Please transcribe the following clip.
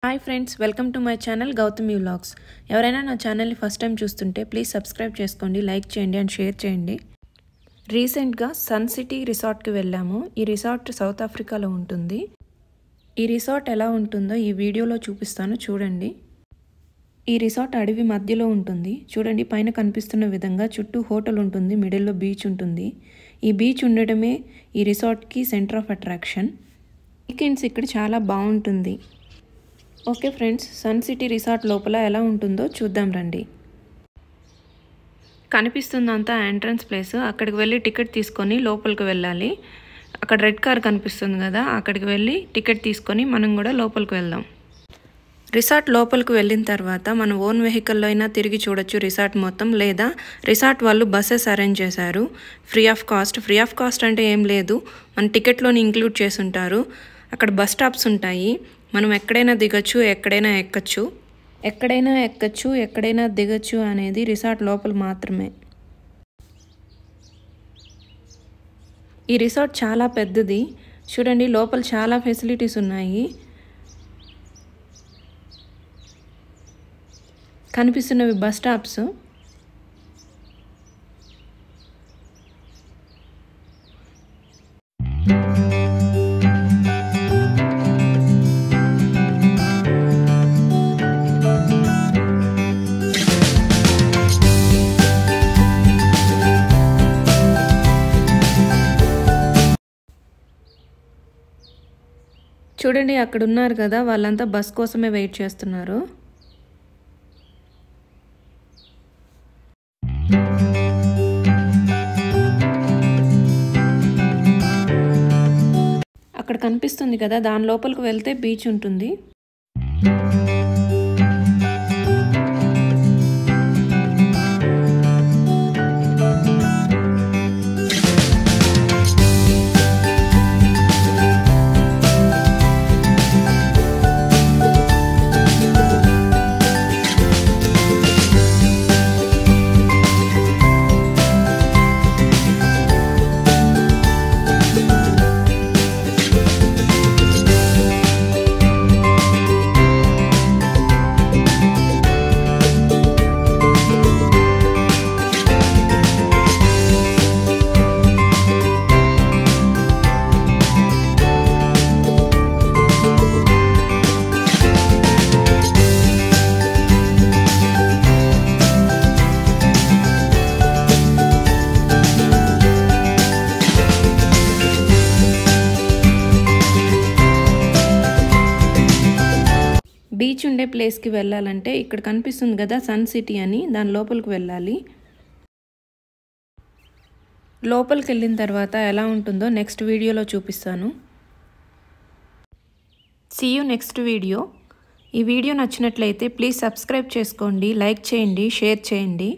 Hi friends, welcome to my channel Gautami vlogs. ఎవరైనా నా ఛానల్ని ఫస్ట్ టైం చూస్తుంటే ప్లీజ్ సబ్స్క్రైబ్ చేసుకోండి, లైక్ చేయండి అండ్ షేర్ చేయండి. రీసెంట్గా సన్ సిటీ రిసార్ట్కి వెళ్ళాము. ఈ రిసార్ట్ సౌత్ ఆఫ్రికాలో ఉంటుంది. ఈ రిసార్ట్ ఎలా ఉంటుందో ఈ వీడియోలో చూపిస్తాను, చూడండి. ఈ రిసార్ట్ అడవి మధ్యలో ఉంటుంది. చూడండి, పైన కనిపిస్తున్న విధంగా చుట్టూ హోటల్ ఉంటుంది, మిడిల్లో బీచ్ ఉంటుంది. ఈ బీచ్ ఉండడమే ఈ రిసార్ట్కి సెంటర్ ఆఫ్ అట్రాక్షన్. వీకెండ్స్ ఇక్కడ చాలా బాగుంటుంది. Okay friends, Sun City resort లోపల ఎలా ఉంటుందో చూద్దాం రండి. కనిపిస్తుందంతా ఎంట్రన్స్ ప్లేస్. అక్కడికి వెళ్ళి టికెట్ తీసుకొని లోపలికి వెళ్ళాలి. అక్కడ రెడ్ కార్ కనిపిస్తుంది కదా, అక్కడికి వెళ్ళి టికెట్ తీసుకొని మనం కూడా లోపలికి వెళ్దాం. రిసార్ట్ లోపలికి వెళ్ళిన తర్వాత మన ఓన్ వెహికల్లో అయినా తిరిగి చూడొచ్చు రిసార్ట్ మొత్తం, లేదా రిసార్ట్ వాళ్ళు బస్సెస్ అరేంజ్ చేశారు free of cost. Free of cost అంటే ఏం లేదు, మన టికెట్లోని ఇంక్లూడ్ చేసి ఉంటారు. అక్కడ బస్ స్టాప్స్ ఉంటాయి, మనం ఎక్కడైనా దిగచ్చు, ఎక్కడైనా ఎక్కచ్చు. ఎక్కడైనా దిగచ్చు అనేది రిసార్ట్ లోపల మాత్రమే. ఈ రిసార్ట్ చాలా పెద్దది. చూడండి, లోపల చాలా ఫెసిలిటీస్ ఉన్నాయి. కనిపిస్తున్నవి బస్ స్టాప్స్. చూడండి, అక్కడ ఉన్నారు కదా, వాళ్ళంతా బస్ కోసమే వెయిట్ చేస్తున్నారు. అక్కడ కనిపిస్తుంది కదా, దాని లోపలికి వెళ్తే బీచ్ ఉంటుంది. బీచ్ ఉండే ప్లేస్కి వెళ్ళాలంటే ఇక్కడ కనిపిస్తుంది కదా సన్ సిటీ అని, దాని లోపలికి వెళ్ళాలి. లోపలికి వెళ్ళిన తర్వాత ఎలా ఉంటుందో నెక్స్ట్ వీడియోలో చూపిస్తాను. See you next video. ఈ వీడియో నచ్చినట్లయితే ప్లీజ్ సబ్స్క్రైబ్ చేసుకోండి, లైక్ చేయండి, షేర్ చేయండి.